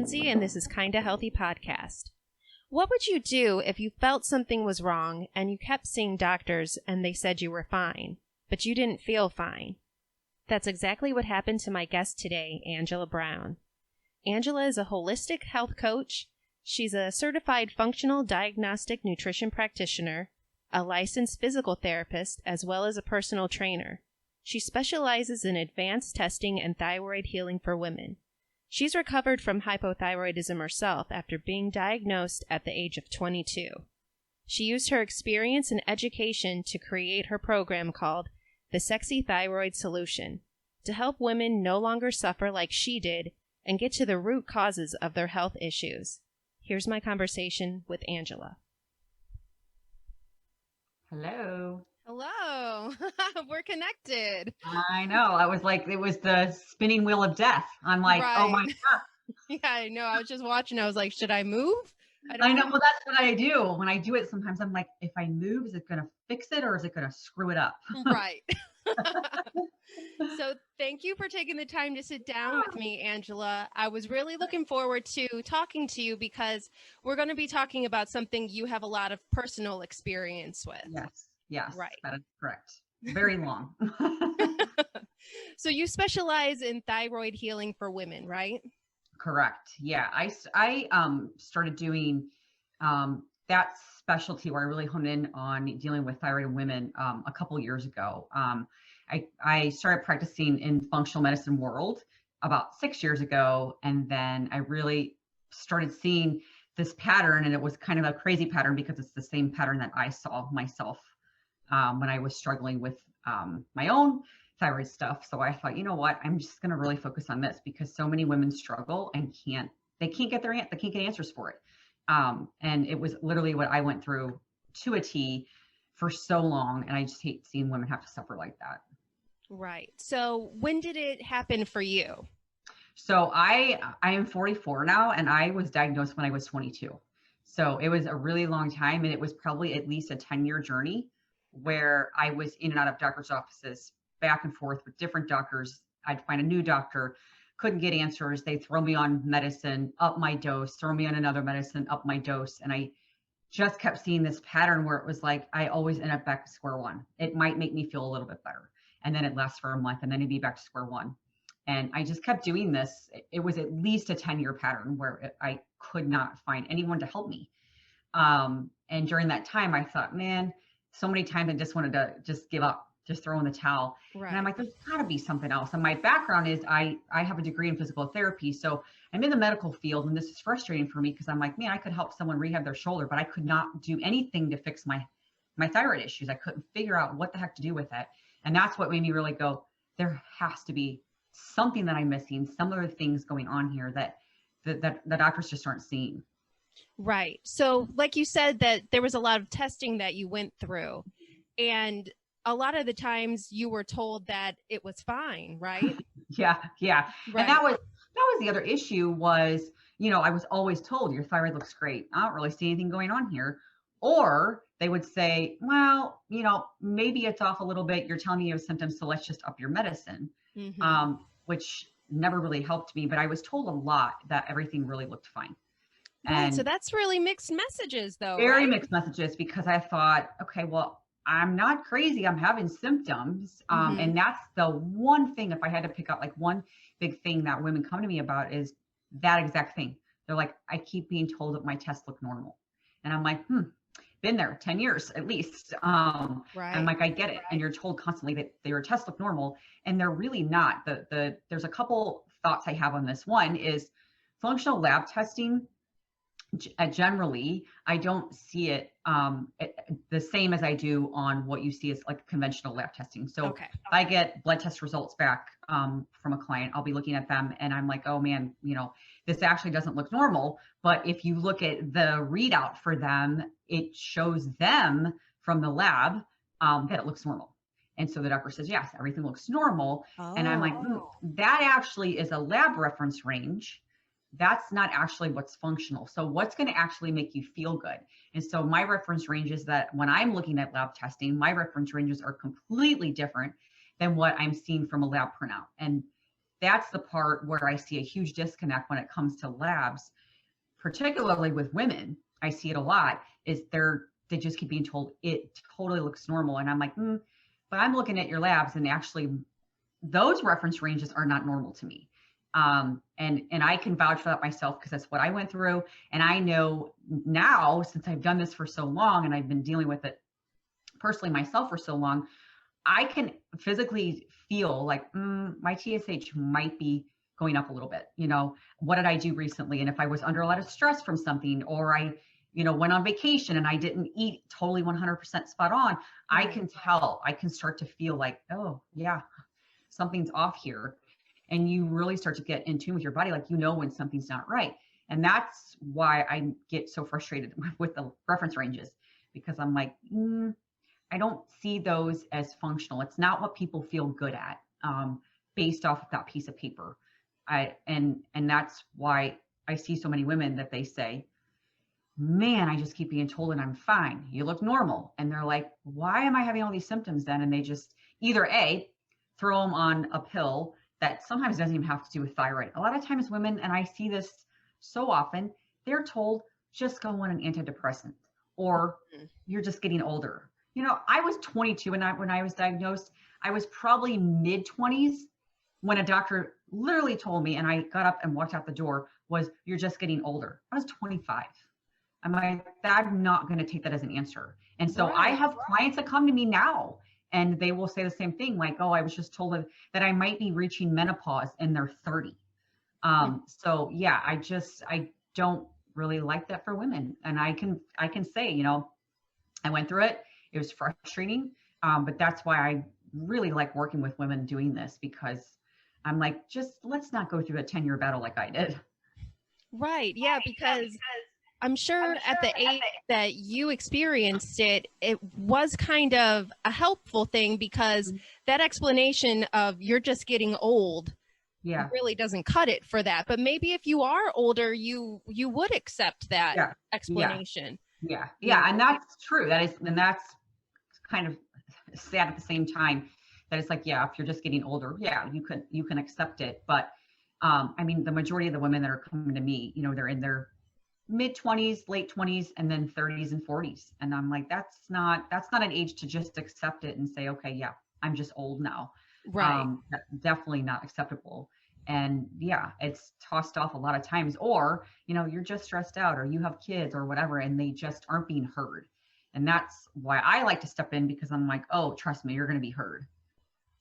Lindsay, and this is Kinda Healthy Podcast. What would you do if you felt something was wrong and you kept seeing doctors and they said you were fine, but you didn't feel fine? That's exactly what happened to my guest today, Angela Brown. Angela is a holistic health coach. She's a certified functional diagnostic nutrition practitioner, a licensed physical therapist, as well as a personal trainer. She specializes in advanced testing and thyroid healing for women. She's recovered from hypothyroidism herself after being diagnosed at the age of 22. She used her experience and education to create her program called The Sexy Thyroid Solution to help women no longer suffer like she did and get to the root causes of their health issues. Here's my conversation with Angela. Hello. Hello. We're connected. I know. I was like, it was the spinning wheel of death. I'm like, Right. Oh my God. Yeah, I know. I was just watching. I was like, should I move? I know. Well, that's what I do. When I do it, sometimes I'm like, if I move, is it going to fix it or is it going to screw it up? Right. So thank you for taking the time to sit down with me, Angela. I was really looking forward to talking to you because we're going to be talking about something you have a lot of personal experience with. Yes. Right. That is correct. Very long. So you specialize in thyroid healing for women, right? Correct. Yeah. I started doing that specialty where I really honed in on dealing with thyroid in women a couple years ago. I started practicing in functional medicine world about 6 years ago. And then I really started seeing this pattern, and it was kind of a crazy pattern because it's the same pattern that I saw myself when I was struggling with my own thyroid stuff. So I thought, you know what, I'm just going to really focus on this because so many women struggle and can't get answers for it. And it was literally what I went through to a T for so long. And I just hate seeing women have to suffer like that. Right. So when did it happen for you? So I am 44 now, and I was diagnosed when I was 22. So it was a really long time, and it was probably at least a 10-year journey where I was in and out of doctor's offices, back and forth with different doctors. I'd find a new doctor, couldn't get answers. They'd throw me on medicine, up my dose, throw me on another medicine, up my dose. And I just kept seeing this pattern where it was like, I always end up back to square one. It might make me feel a little bit better. And then it lasts for a month, and then it'd be back to square one. And I just kept doing this. It was at least a 10-year pattern where I could not find anyone to help me. And during that time, I thought, man, so many times I just wanted to just give up, just throw in the towel. Right. And I'm like, there's got to be something else. And my background is I have a degree in physical therapy. So I'm in the medical field, and this is frustrating for me because I'm like, man, I could help someone rehab their shoulder, but I could not do anything to fix my thyroid issues. I couldn't figure out what the heck to do with it. And that's what made me really go, there has to be something that I'm missing, some other things going on here that the doctors just aren't seeing. Right. So like you said, that there was a lot of testing that you went through, and a lot of the times you were told that it was fine, right? Yeah. Right. And that was the other issue was, I was always told your thyroid looks great. I don't really see anything going on here. Or they would say, well, maybe it's off a little bit. You're telling me you have symptoms, so let's just up your medicine, which never really helped me. But I was told a lot that everything really looked fine. Right. And so that's really mixed messages, though. Very mixed messages, because I thought, okay, well, I'm not crazy. I'm having symptoms. And that's the one thing, if I had to pick out like one big thing that women come to me about, is that exact thing. They're like, I keep being told that my tests look normal. And I'm like, been there 10 years at least. Right. I'm like, I get it. Right. And you're told constantly that your tests look normal, and they're really not. There's a couple thoughts I have on this. One is functional lab testing. Generally, I don't see it the same as I do on what you see as like conventional lab testing. So if I get blood test results back from a client, I'll be looking at them and I'm like, oh man, this actually doesn't look normal. But if you look at the readout for them, it shows them from the lab that it looks normal. And so the doctor says, yes, everything looks normal. And I'm like, that actually is a lab reference range. That's not actually what's functional. So what's going to actually make you feel good? And so my reference range is that when I'm looking at lab testing, my reference ranges are completely different than what I'm seeing from a lab printout. And that's the part where I see a huge disconnect when it comes to labs, particularly with women. I see it a lot, is they just keep being told it totally looks normal. And I'm like, but I'm looking at your labs, and actually those reference ranges are not normal to me. And I can vouch for that myself, because that's what I went through. And I know now, since I've done this for so long and I've been dealing with it personally myself for so long, I can physically feel like my TSH might be going up a little bit. What did I do recently? And if I was under a lot of stress from something, or I, went on vacation and I didn't eat totally 100% spot on, I can tell, I can start to feel like, oh yeah, something's off here. And you really start to get in tune with your body, like, when something's not right. And that's why I get so frustrated with the reference ranges, because I'm like, I don't see those as functional. It's not what people feel good at, based off of that piece of paper. And that's why I see so many women that they say, man, I just keep being told and I'm fine. You look normal. And they're like, why am I having all these symptoms then? And they just either throw them on a pill that sometimes doesn't even have to do with thyroid. A lot of times women, and I see this so often, they're told just go on an antidepressant, or you're just getting older. I was 22 when I was diagnosed. I was probably mid 20s when a doctor literally told me, and I got up and walked out the door, was you're just getting older. I was 25. I'm like, I'm not going to take that as an answer. And so I have clients that come to me now, and they will say the same thing, like, oh, I was just told that I might be reaching menopause and they're 30. So yeah, I don't really like that for women. And I can say, I went through it. It was frustrating. But that's why I really like working with women doing this, because I'm like, just let's not go through a 10-year battle like I did. Right. Yeah, because I'm sure at the age that you experienced it, it was kind of a helpful thing, because that explanation of you're just getting old really doesn't cut it for that. But maybe if you are older, you would accept that explanation. Yeah. And that's true. And that's kind of sad at the same time, that it's like, yeah, if you're just getting older, you can accept it. But I mean, the majority of the women that are coming to me, they're in their mid 20s, late 20s, and then 30s and 40s. And I'm like, that's not an age to just accept it and say, okay, yeah, I'm just old now. Right. Definitely not acceptable. And yeah, it's tossed off a lot of times, or, you're just stressed out, or you have kids or whatever, and they just aren't being heard. And that's why I like to step in, because I'm like, oh, trust me, you're going to be heard.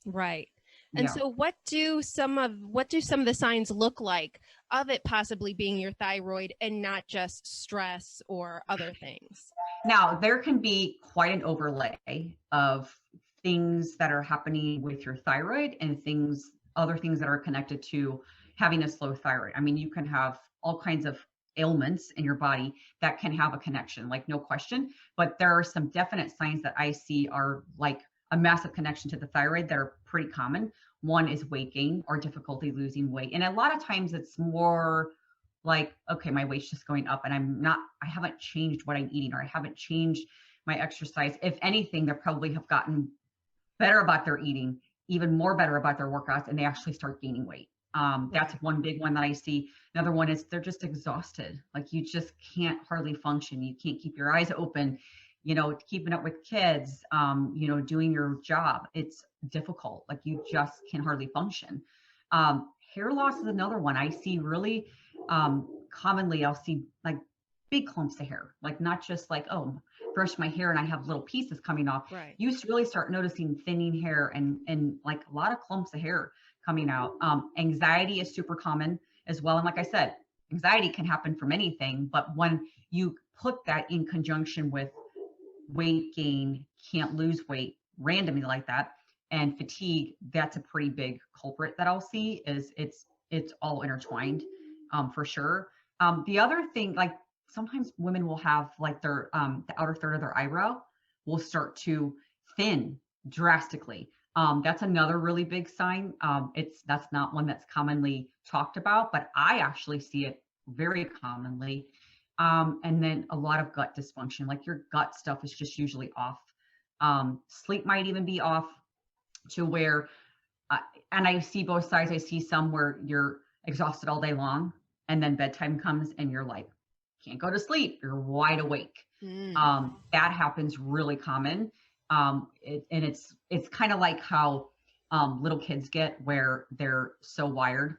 Right. And so what do some of the signs look like of it possibly being your thyroid and not just stress or other things? Now, there can be quite an overlay of things that are happening with your thyroid and other things that are connected to having a slow thyroid. I mean, you can have all kinds of ailments in your body that can have a connection, like no question. But there are some definite signs that I see are like a massive connection to the thyroid that are pretty common. One is weight gain or difficulty losing weight. And a lot of times it's more like, okay, my weight's just going up and I haven't changed what I'm eating, or I haven't changed my exercise. If anything, they probably have gotten better about their eating, even more better about their workouts, and they actually start gaining weight. That's one big one that I see. Another one is they're just exhausted. Like, you just can't hardly function. You can't keep your eyes open, keeping up with kids, doing your job. It's difficult. Like, you just can hardly function. Hair loss is another one. I see really commonly. I'll see like big clumps of hair, like not just like, oh, brush my hair and I have little pieces coming off. Right. You really start noticing thinning hair and like a lot of clumps of hair coming out. Anxiety is super common as well. And like I said, anxiety can happen from anything, but when you put that in conjunction with weight gain, can't lose weight randomly like that, and fatigue, that's a pretty big culprit that I'll see. Is it's all intertwined, for sure. The other thing, like sometimes women will have like their the outer third of their eyebrow will start to thin drastically. That's another really big sign. That's not one that's commonly talked about, but I actually see it very commonly. And then a lot of gut dysfunction, like your gut stuff is just usually off. Sleep might even be off, to where uh, and I see both sides. I see some where you're exhausted all day long, and then bedtime comes and you're like, can't go to sleep. You're wide awake. Mm. That happens really common. And it's kind of like how little kids get, where they're so wired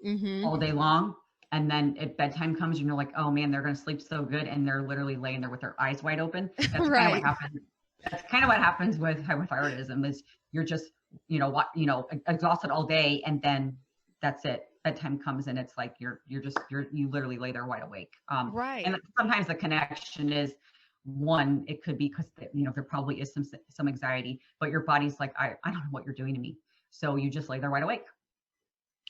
Mm-hmm. all day long. And then at bedtime comes, like, oh man, they're going to sleep so good. And they're literally laying there with their eyes wide open. That's kind of what Right. happens. That's kind of what happens with hypothyroidism, is you're just, exhausted all day. And then that's it. Bedtime comes and it's like, you literally lay there wide awake. And Right. sometimes the connection is, one, it could be because, there probably is some anxiety, but your body's like, I don't know what you're doing to me. So you just lay there wide awake.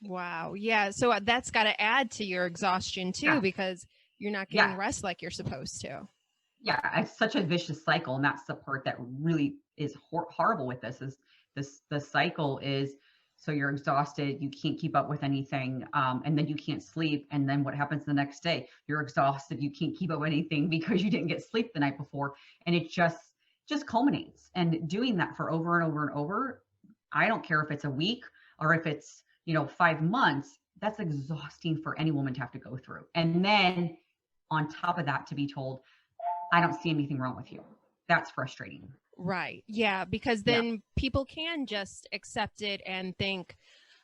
Wow. Yeah. So that's got to add to your exhaustion too, Yeah. because you're not getting Yeah. rest like you're supposed to. Yeah, it's such a vicious cycle, and that's the part that really is horrible with this. Is this the cycle is, so you're exhausted, you can't keep up with anything, and then you can't sleep, and then what happens the next day? You're exhausted, you can't keep up with anything because you didn't get sleep the night before, and it just culminates. And doing that for over and over and over, I don't care if it's a week or if it's 5 months. That's exhausting for any woman to have to go through, and then on top of that, to be told, I don't see anything wrong with you. That's frustrating. Right. Yeah. Because Yeah. then people can just accept it and think,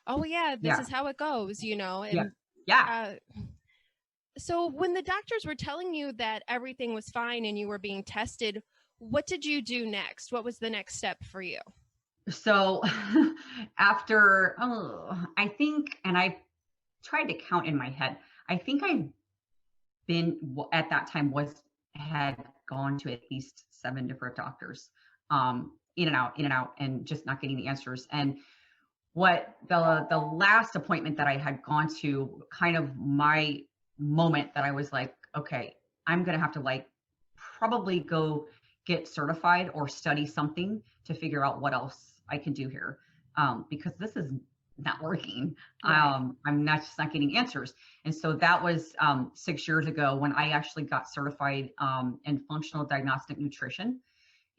oh, yeah, this Yeah. is how it goes, Yeah. And Yeah. so when the doctors were telling you that everything was fine and you were being tested, what did you do next? What was the next step for you? So after, I think, and I tried to count in my head, I think I've been at that time had gone to at least 7 different doctors, in and out, and just not getting the answers. And what the last appointment that I had gone to, kind of my moment that I was like, okay, I'm gonna have to like probably go get certified or study something to figure out what else I can do here, because this is not working. Right. I'm not just not getting answers. And so that was 6 years ago when I actually got certified in functional diagnostic nutrition.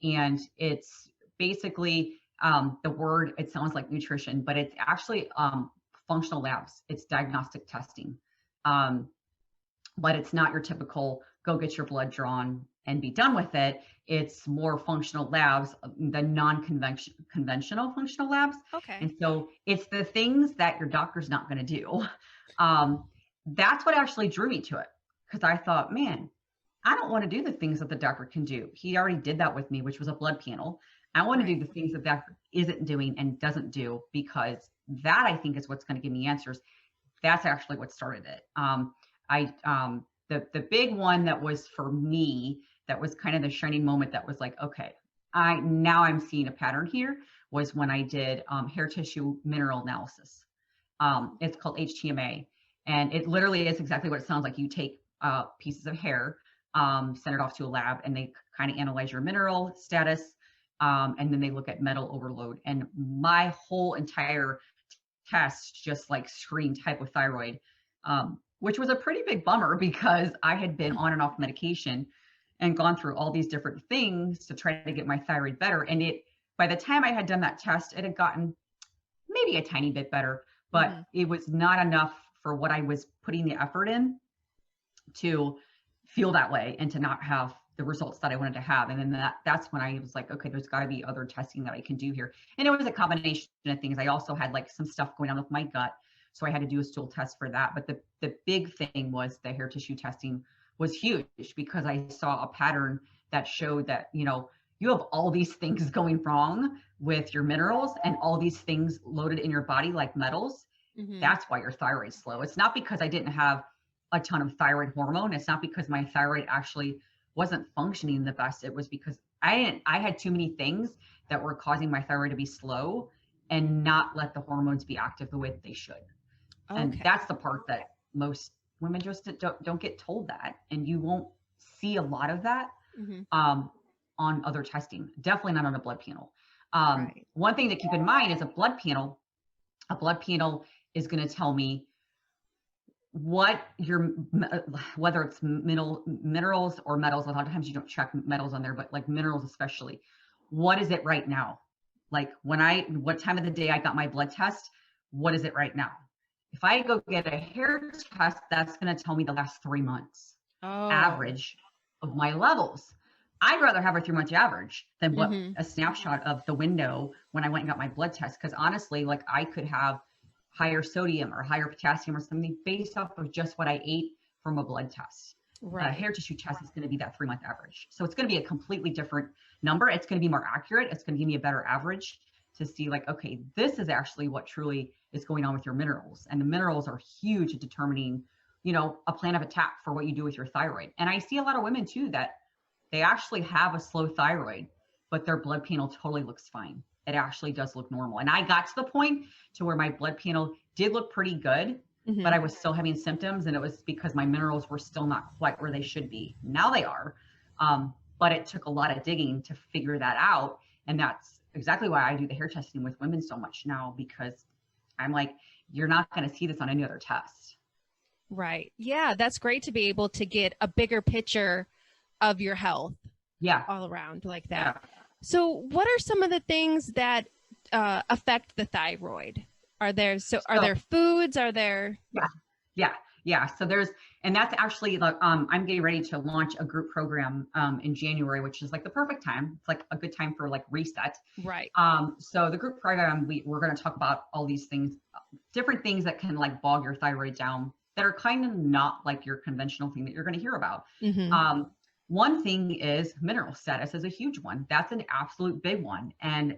And it's basically, the word, it sounds like nutrition, but it's actually functional labs. It's diagnostic testing. Um, but it's not your typical go get your blood drawn and be done with it. It's more functional labs, the non-conventional functional labs. Okay. And so it's the things that your doctor's not going to do. Um, that's what actually drew me to it, because I thought, man, I don't want to do the things that the doctor can do. He already did that with me, which was a blood panel. I want to Right. do the things that the doctor isn't doing and doesn't do, because that, I think, is what's going to give me answers. That's actually what started it. The big one that was for me, that was kind of the shining moment, that was like, okay, I'm seeing a pattern here, was when I did hair tissue mineral analysis. It's called HTMA, and it literally is exactly what it sounds like. You take pieces of hair, send it off to a lab, and they kind of analyze your mineral status, and then they look at metal overload. And my whole entire test just like screamed hypothyroid, which was a pretty big bummer, because I had been on and off medication and gone through all these different things to try to get my thyroid better. And by the time I had done that test, it had gotten maybe a tiny bit better, but Mm-hmm. it was not enough for what I was putting the effort in to feel that way and to not have the results that I wanted to have. And then that's when I was like, okay, there's got to be other testing that I can do here. And it was a combination of things. I also had like some stuff going on with my gut, so I had to do a stool test for that. But the big thing was the hair tissue testing was huge, because I saw a pattern that showed that, you have all these things going wrong with your minerals and all these things loaded in your body like metals. Mm-hmm. That's why your thyroid's slow. It's not because I didn't have a ton of thyroid hormone. It's not because my thyroid actually wasn't functioning the best. It was because I had too many things that were causing my thyroid to be slow and not let the hormones be active the way that they should. And Okay. that's the part that most women just don't get told that. And you won't see a lot of that Mm-hmm. on other testing, definitely not on a blood panel. Right. One thing to keep in mind is a blood panel is going to tell me what your, whether it's minerals or metals. A lot of times you don't check metals on there, but like minerals especially, what is it right now? Like what time of the day I got my blood test, what is it right now? If I go get a hair test, that's going to tell me the last 3 months Oh. average of my levels. I'd rather have a 3 month average than what Mm-hmm. a snapshot of the window when I went and got my blood test. Because honestly, like I could have higher sodium or higher potassium or something based off of just what I ate from a blood test. A Right. hair tissue test is going to be that 3 month average. So it's going to be a completely different number. It's going to be more accurate. It's going to give me a better average to see like, okay, this is actually what truly is going on with your minerals. And the minerals are huge at determining, a plan of attack for what you do with your thyroid. And I see a lot of women too that they actually have a slow thyroid, but their blood panel totally looks fine. It actually does look normal. And I got to the point to where my blood panel did look pretty good, Mm-hmm. but I was still having symptoms, and it was because my minerals were still not quite where they should be. Now they are, but it took a lot of digging to figure that out. And that's exactly why I do the hair testing with women so much now, because I'm like, you're not going to see this on any other test. Right. Yeah, that's great to be able to get a bigger picture of your health Yeah. all around like that. Yeah. So, what are some of the things that affect the thyroid? Are So, there foods? Are there? yeah. Yeah. Yeah. So and that's actually like, I'm getting ready to launch a group program in January, which is like the perfect time. It's like a good time for like reset. Right. So the group program, we're going to talk about all these things, different things that can like bog your thyroid down that are kind of not like your conventional thing that you're going to hear about. Mm-hmm. One thing is mineral status is a huge one. That's an absolute big one. And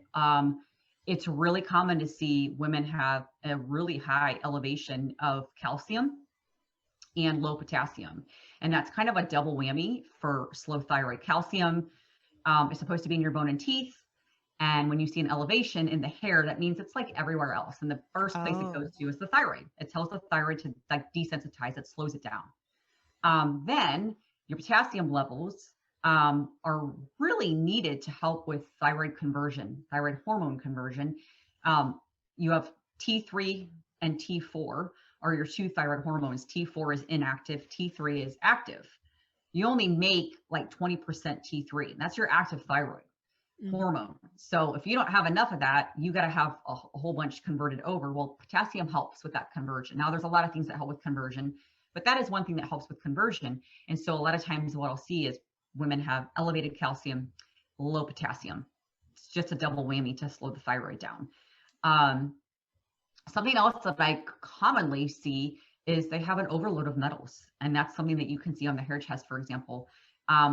it's really common to see women have a really high elevation of calcium and low potassium. And that's kind of a double whammy for slow thyroid. Calcium is supposed to be in your bone and teeth. And when you see an elevation in the hair, that means it's like everywhere else. And the first place it Oh. goes to is the thyroid. It tells the thyroid to like desensitize, it slows it down. Then your potassium levels are really needed to help with thyroid conversion, thyroid hormone conversion. You have T3 and T4 are your two thyroid hormones. T4 is inactive, T3 is active. You only make like 20% T3, and that's your active thyroid hormone. So if you don't have enough of that, you got to have a whole bunch converted over. Well, potassium helps with that conversion. Now, there's a lot of things that help with conversion, but that is one thing that helps with conversion. And so a lot of times what I'll see is women have elevated calcium, low potassium. It's just a double whammy to slow the thyroid down. Um, Something else that I commonly see is they have an overload of metals. And that's something that you can see on the hair test, for example.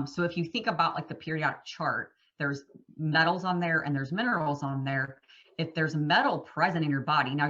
So if you think about like the periodic chart, there's metals on there and there's minerals on there. If there's metal present in your body, now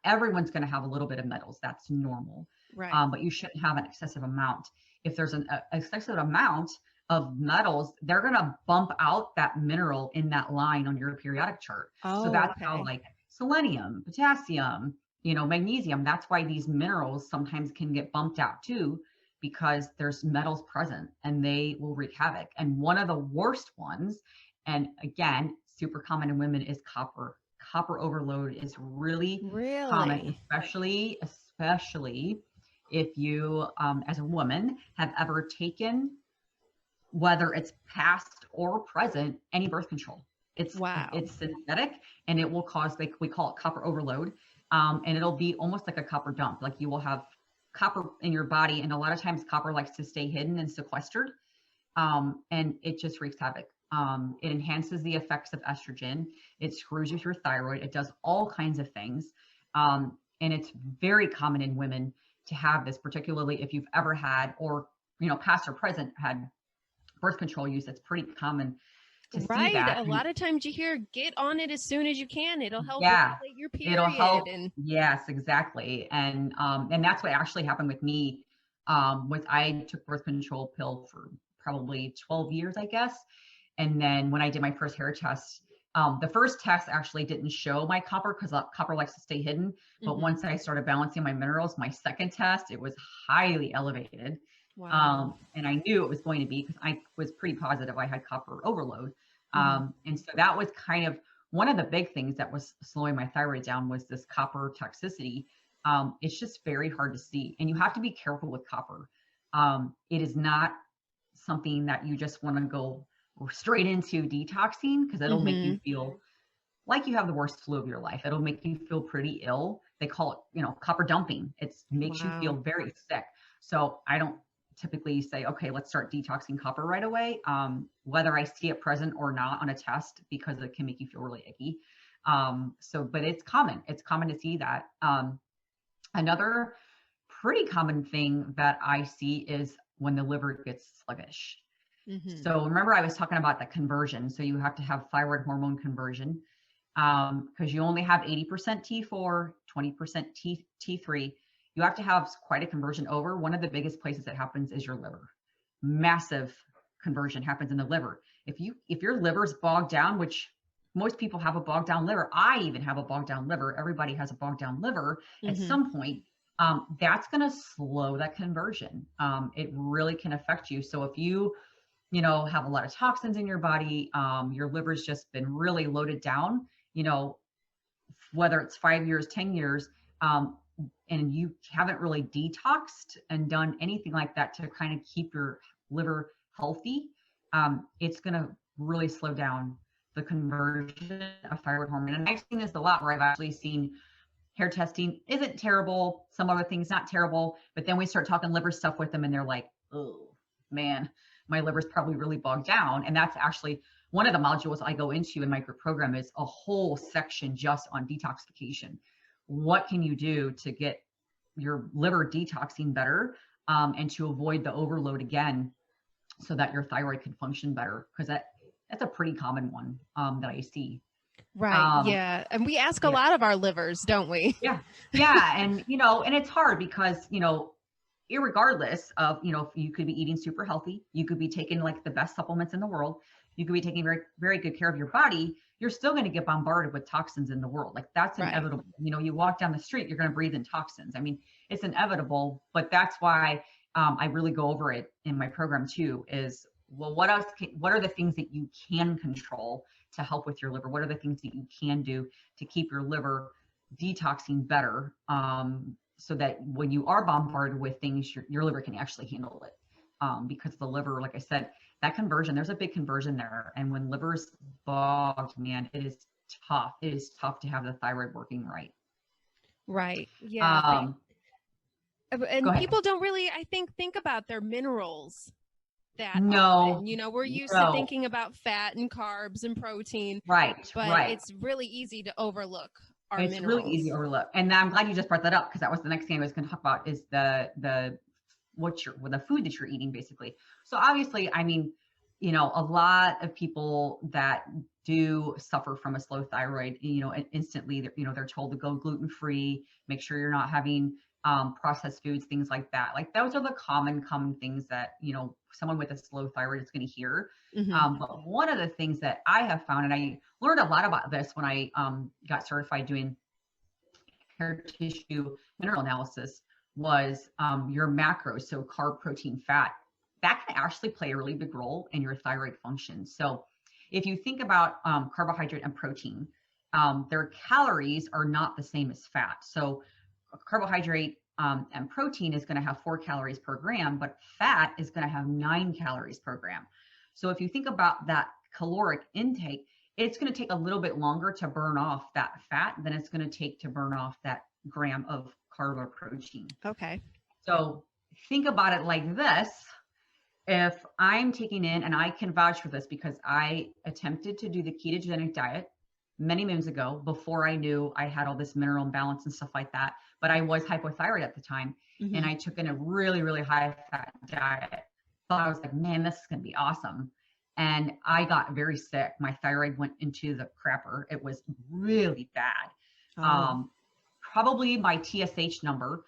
everyone's gonna have a little bit of metals. That's normal. Right. But you shouldn't have an excessive amount. If there's an excessive amount of metals, they're gonna bump out that mineral in that line on your periodic chart. So Oh, that's how okay. like selenium, potassium, magnesium. That's why these minerals sometimes can get bumped out too, because there's metals present and they will wreak havoc. And one of the worst ones, and again, super common in women, is copper. Copper overload is really common, Really? especially if you, as a woman, have ever taken, whether it's past or present, any birth control. It's Wow. it's synthetic, and it will cause, like we call it, copper overload, and it'll be almost like a copper dump. Like you will have copper in your body, and a lot of times copper likes to stay hidden and sequestered, and it just wreaks havoc. It enhances the effects of estrogen. It screws with your thyroid. It does all kinds of things, and it's very common in women to have this, particularly if you've ever had, or past or present, had birth control use. It's pretty common to see Right. that. A And lot of times you hear get on it as soon as you can. It'll help yeah, regulate your it'll period. help. And Yes, exactly. And that's what actually happened with me. With I took birth control pill for probably 12 years, I guess. And then when I did my first hair test, the first test actually didn't show my copper because copper likes to stay hidden. But Mhm. once I started balancing my minerals, my second test, it was highly elevated. Wow. And I knew it was going to be, because I was pretty positive I had copper overload. Mhm. And so that was kind of one of the big things that was slowing my thyroid down, was this copper toxicity. It's just very hard to see, and you have to be careful with copper. It is not something that you just want to go straight into detoxing, because it'll make you Mhm. feel like you have the worst flu of your life. It'll make you feel pretty ill. They call it, copper dumping. It makes you feel Wow. very sick. So I don't typically say, okay, let's start detoxing copper right away, whether I see it present or not on a test, because it can make you feel really icky. But it's common. It's common to see that. Another pretty common thing that I see is when the liver gets sluggish. Mm-hmm. So remember I was talking about the conversion. So you have to have thyroid hormone conversion, because you only have 80% T4, 20% T3. You have to have quite a conversion over. One of the biggest places that happens is your liver. Massive conversion happens in the liver. If your liver's bogged down, which most people have a bogged down liver, I even have a bogged down liver. Everybody has a bogged down liver at Mm-hmm. some point. That's going to slow that conversion. It really can affect you. So if you have a lot of toxins in your body, your liver's just been really loaded down, whether it's 5 years, 10 years, and you haven't really detoxed and done anything like that to kind of keep your liver healthy, it's going to really slow down the conversion of thyroid hormone. And I've seen this a lot, where I've actually seen hair testing isn't terrible, some other things not terrible, but then we start talking liver stuff with them and they're like, oh man, my liver's probably really bogged down. And that's actually one of the modules I go into in my group program, is a whole section just on detoxification. What can you do to get your liver detoxing better, and to avoid the overload again, so that your thyroid can function better? Because that's a pretty common one, that I see. Right. Um, Yeah. And we ask a yeah, lot of our livers, don't we? yeah, yeah. And, and it's hard because, irregardless of, if you could be eating super healthy, you could be taking like the best supplements in the world, you could be taking very, very good care of your body, you're still going to get bombarded with toxins in the world. Like that's Right. inevitable. You walk down the street, you're going to breathe in toxins. I mean, it's inevitable, but that's why I really go over it in my program too, is, well, what else what are the things that you can control to help with your liver? What are the things that you can do to keep your liver detoxing better, so that when you are bombarded with things, your liver can actually handle it, because the liver, like I said, that conversion, there's a big conversion there, and when liver's bogged, man, it is tough. It is tough to have the thyroid working right. Right. Yeah. um Go And ahead. people don't really, I think about their minerals that often. No, We're used to no. thinking about fat and carbs and protein, Right, but right. it's really easy to overlook our It's really easy to minerals. overlook, and I'm glad you just brought that up, because that was the next thing I was going to talk about, is the the food that you're eating, basically. So obviously, I mean, a lot of people that do suffer from a slow thyroid, instantly, they're told to go gluten free, make sure you're not having processed foods, things like that. Like those are the common things that, someone with a slow thyroid is going to hear. Hmm. But one of the things that I have found, and I learned a lot about this when I got certified doing hair tissue mineral analysis, was your macros, so carb, protein, fat. That can actually play a really big role in your thyroid function. So if you think about carbohydrate and protein, their calories are not the same as fat. So carbohydrate and protein is going to have 4 calories per gram, but fat is going to have 9 calories per gram. So if you think about that caloric intake, it's going to take a little bit longer to burn off that fat than it's going to take to burn off that gram of carb or protein. Okay. So think about it like this. If I'm taking in, and I can vouch for this because I attempted to do the ketogenic diet many moons ago, before I knew I had all this mineral imbalance and stuff like that, but I was hypothyroid at the time, and Hmm. I took in a really, really high fat diet. So I was like, man, this is going to be awesome. And I got very sick. My thyroid went into the crapper. It was really bad. Oh. Um, Probably my TSH number,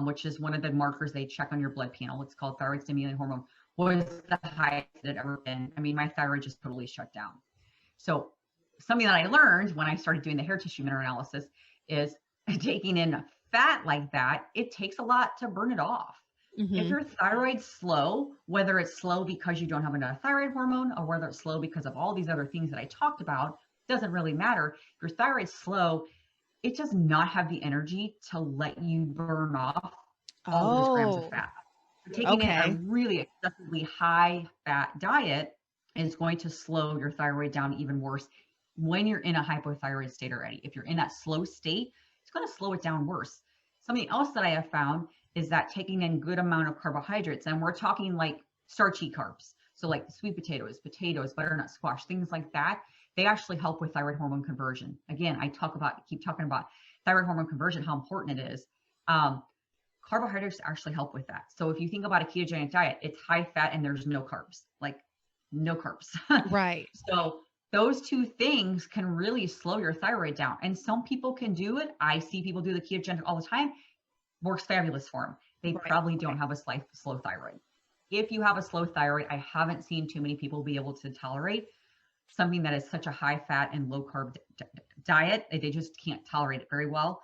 which is one of the markers they check on your blood panel. It's called thyroid stimulating hormone, was the highest it had ever been. I mean, my thyroid just totally shut down. So something that I learned when I started doing the hair tissue mineral analysis is taking in fat like that, it takes a lot to burn it off. If Hmm. your thyroid's slow, whether it's slow because you don't have enough thyroid hormone, or whether it's slow because of all these other things that I talked about, doesn't really matter. If your thyroid's slow, it does not have the energy to let you burn off all of those grams of Oh, fat. So taking in a okay. really excessively high fat diet is going to slow your thyroid down even worse, when you're in a hypothyroid state already. If you're in that slow state, it's going to slow it down worse. Something else that I have found is that taking in good amount of carbohydrates, and we're talking like starchy carbs. So like sweet potatoes, butternut squash, things like that, they actually help with thyroid hormone conversion. Again, keep talking about thyroid hormone conversion, how important it is. Carbohydrates actually help with that. So if you think about a ketogenic diet, it's high fat and there's no carbs, like no carbs. Right. So those two things can really slow your thyroid down. And some people can do it. I see people do the ketogenic all the time. Works fabulous for them. They probably don't have a slow thyroid. If you have a slow thyroid, I haven't seen too many people be able to tolerate something that is such a high fat and low carb diet. They just can't tolerate it very well.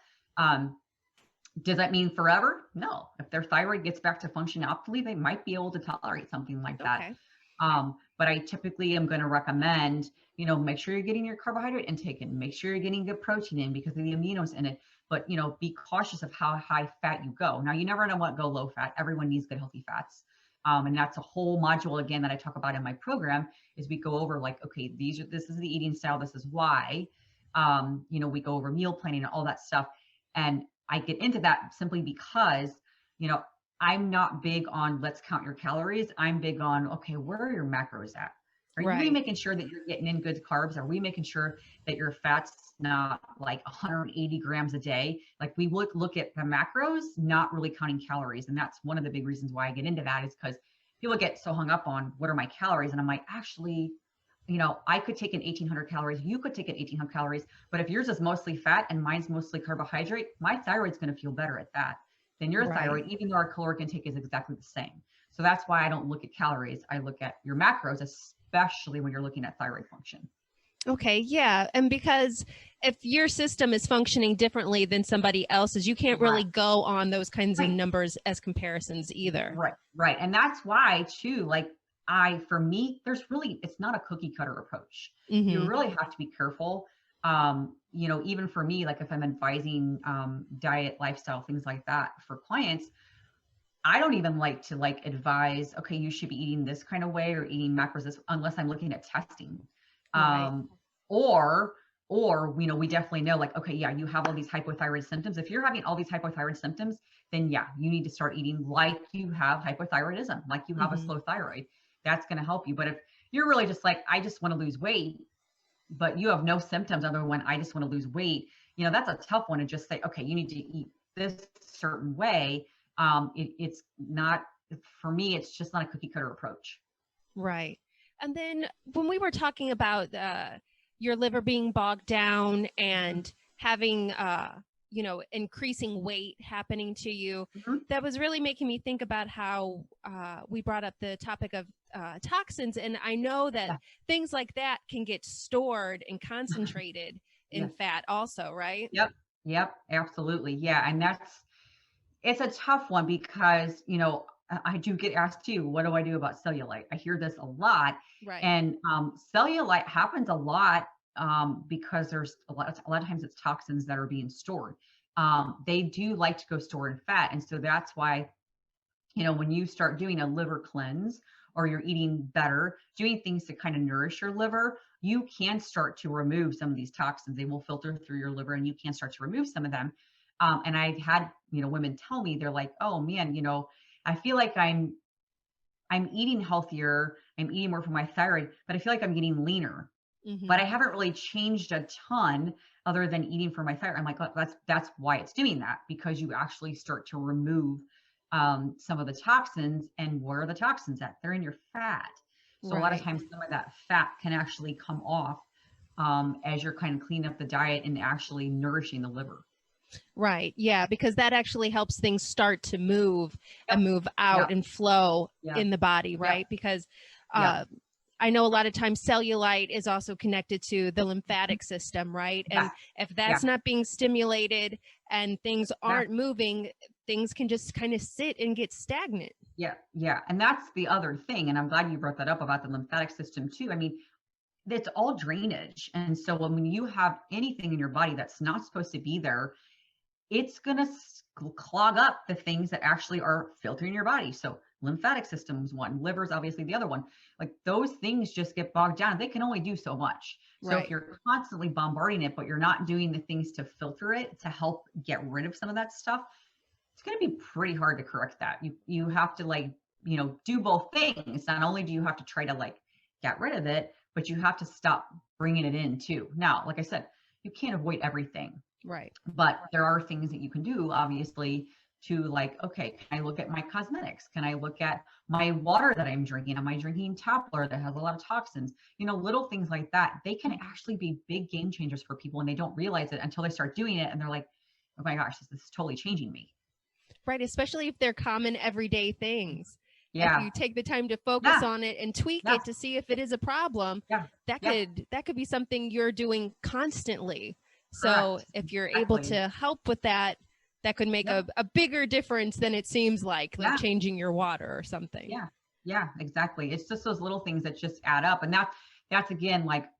Does that mean forever? No. If their thyroid gets back to functioning optimally, they might be able to tolerate something like that. But I typically am going to recommend, make sure you're getting your carbohydrate intake in, make sure you're getting good protein in because of the aminos in it. But, be cautious of how high fat you go. Now, you never know what go low fat. Everyone needs good, healthy fats. And that's a whole module, again, that I talk about in my program is we go over like, okay, this is the eating style. This is why, we go over meal planning and all that stuff. And I get into that simply because, I'm not big on let's count your calories. I'm big on, okay, where are your macros at? Are you making sure that you're getting in good carbs? Are we making sure that your fat's not like 180 grams a day? Like we would look at the macros, not really counting calories. And that's one of the big reasons why I get into that is because people get so hung up on what are my calories? And I'm like, actually, I could take in 1800 calories. You could take in 1800 calories. But if yours is mostly fat and mine's mostly carbohydrate, my thyroid's going to feel better at that than your thyroid, even though our caloric intake is exactly the same. So that's why I don't look at calories. I look at your macros, especially when you're looking at thyroid function. Okay. Yeah. And because if your system is functioning differently than somebody else's, you can't really go on those kinds of numbers as comparisons either. Right. And that's why too, like for me, it's not a cookie cutter approach. You really have to be careful. Even for me, like if I'm advising diet, lifestyle, things like that for clients, I don't even like to advise, okay, you should be eating this kind of way or eating macros this unless I'm looking at testing. Or we definitely know like, okay, yeah, you have all these hypothyroid symptoms. If you're having all these hypothyroid symptoms, then yeah, you need to start eating like you have hypothyroidism, like you have a slow thyroid. That's going to help you. But if you're really just like, I just want to lose weight, but you have no symptoms other than I just want to lose weight, that's a tough one to just say, okay, you need to eat this certain way. It's not, for me, it's just not a cookie cutter approach. Right. And then when we were talking about your liver being bogged down and having, increasing weight happening to you, that was really making me think about how we brought up the topic of toxins. And I know that things like that can get stored and concentrated in fat also, right? Yep, absolutely. Yeah. And it's a tough one because, I do get asked too, what do I do about cellulite? I hear this a lot. Right. And cellulite happens a lot because there's a lot of times it's toxins that are being stored. They do like to go store in fat. And so that's why, when you start doing a liver cleanse or you're eating better, doing things to kind of nourish your liver, you can start to remove some of these toxins. They will filter through your liver and you can start to remove some of them. And I've had, women tell me, they're like, oh man, I feel like I'm eating healthier. I'm eating more for my thyroid, but I feel like I'm getting leaner, but I haven't really changed a ton other than eating for my thyroid. I'm like, oh, that's why it's doing that, because you actually start to remove some of the toxins. And where are the toxins at? They're in your fat. So a lot of times some of that fat can actually come off as you're kind of cleaning up the diet and actually nourishing the liver. Right. Yeah. Because that actually helps things start to move and move out and flow in the body. Right. Because I know a lot of times cellulite is also connected to the lymphatic system. Right. And if that's not being stimulated and things aren't moving, things can just kind of sit and get stagnant. Yeah. And that's the other thing. And I'm glad you brought that up about the lymphatic system too. I mean, it's all drainage. And so when you have anything in your body that's not supposed to be there, it's going to clog up the things that actually are filtering your body. So lymphatic system is one, liver is obviously the other one. Like those things just get bogged down. They can only do so much. So Right. if you're constantly bombarding it, but you're not doing the things to filter it, to help get rid of some of that stuff, it's going to be pretty hard to correct that. You have to like, do both things. Not only do you have to try to like get rid of it, but you have to stop bringing it in too. Now, like I said, you can't avoid everything, Right. but there are things that you can do, obviously, to like, okay, can I look at my cosmetics? Can I look at my water that I'm drinking? Am I drinking tap water that has a lot of toxins? Little things like that, they can actually be big game changers for people, and they don't realize it until they start doing it. And they're like, oh my gosh, this is totally changing me. Right. Especially if they're common everyday things. If Yeah. you take the time to focus Yeah. on it and tweak Yeah. it to see if it is a problem, Yeah. that Yeah. could be something you're doing constantly. So Correct. if you're able Exactly. to help with that, that could make Yep. a bigger difference than it seems like Yeah. changing your water or something. Yeah. Yeah. Exactly. It's just those little things that just add up. And that's again, like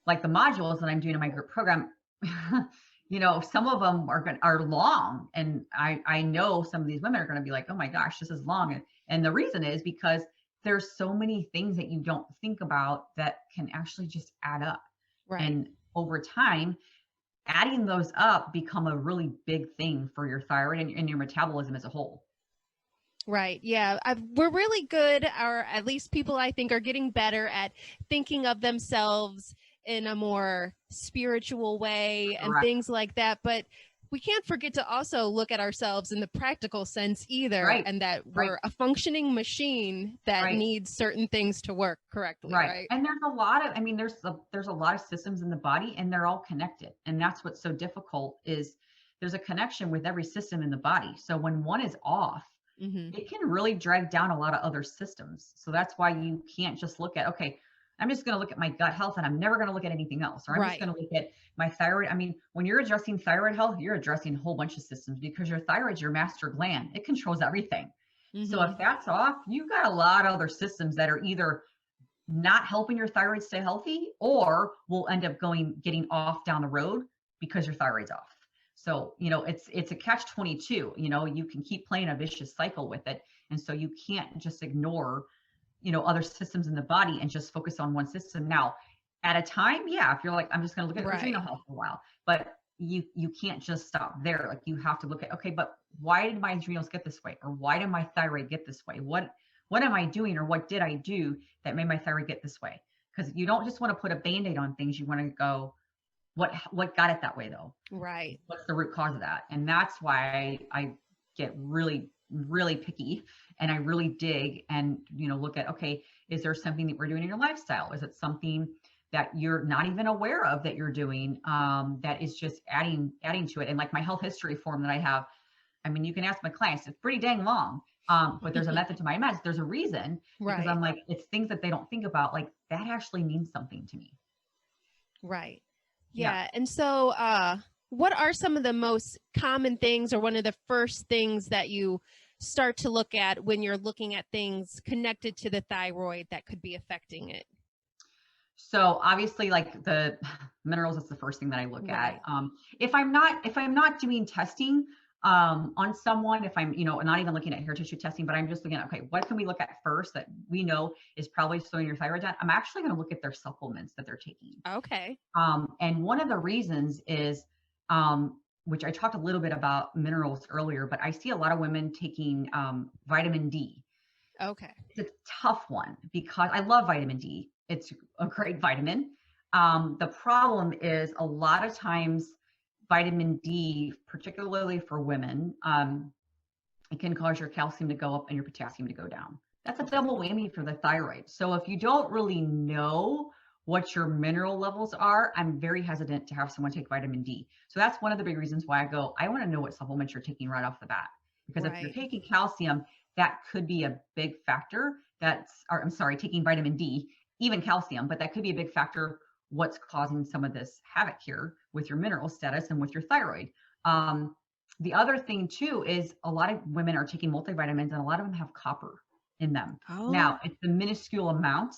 the modules that I'm doing in my group program, some of them are long. And I know some of these women are going to be like, oh my gosh, this is long. And the reason is because there's so many things that you don't think about that can actually just add up. Right. And over time, adding those up become a really big thing for your thyroid and your metabolism as a whole. Right. Yeah. We're really good, or at least people I think are getting better at thinking of themselves in a more spiritual way and Correct. things like that. But we can't forget to also look at ourselves in the practical sense either, Right. and that Right. we're a functioning machine that Right. needs certain things to work correctly. Right. And there's a lot of, there's a lot of systems in the body, and they're all connected. And that's what's so difficult, is there's a connection with every system in the body. So when one is off, it can really drag down a lot of other systems. So that's why you can't just look at, okay, I'm just going to look at my gut health and I'm never going to look at anything else. Or I'm just going to look at my thyroid. When you're addressing thyroid health, you're addressing a whole bunch of systems, because your thyroid's your master gland. It controls everything. So if that's off, you've got a lot of other systems that are either not helping your thyroid stay healthy, or will end up getting off down the road because your thyroid's off. So, it's a catch-22. You can keep playing a vicious cycle with it. And so you can't just ignore, other systems in the body and just focus on one system. Now, at a time, yeah, if you're like, I'm just going to look at adrenal health for a while, but you can't just stop there. Like, you have to look at, okay, but why did my adrenals get this way? Or why did my thyroid get this way? What am I doing, or what did I do that made my thyroid get this way? Because you don't just want to put a Band-Aid on things. You want to go, what got it that way though? Right. What's the root cause of that? And that's why I get really, really picky, and I really dig and, look at, okay, is there something that we're doing in your lifestyle? Is it something that you're not even aware of that you're doing, that is just adding to it? And like my health history form that I have, you can ask my clients, it's pretty dang long. But there's a method to my madness. There's a reason, because I'm like, it's things that they don't think about. Like, that actually means something to me. Right. Yeah. And so, what are some of the most common things, or one of the first things that you start to look at when you're looking at things connected to the thyroid that could be affecting it? So obviously, like the minerals is the first thing that I look at. If I'm not doing testing on someone, if I'm, not even looking at hair tissue testing, but I'm just looking at, okay, what can we look at first that we know is probably slowing your thyroid down? I'm actually going to look at their supplements that they're taking. Okay. And one of the reasons is, which I talked a little bit about minerals earlier, but I see a lot of women taking vitamin D. Okay. It's a tough one, because I love vitamin D. It's a great vitamin. The problem is, a lot of times vitamin D, particularly for women, it can cause your calcium to go up and your potassium to go down. That's a double whammy for the thyroid. So if you don't really know what your mineral levels are, I'm very hesitant to have someone take vitamin D. So that's one of the big reasons why I want to know what supplements you're taking right off the bat. Because if you're taking calcium, that could be a big factor. Taking vitamin D, even calcium, but that could be a big factor what's causing some of this havoc here with your mineral status and with your thyroid. The other thing too is, a lot of women are taking multivitamins, and a lot of them have copper in them. Now, it's a minuscule amount,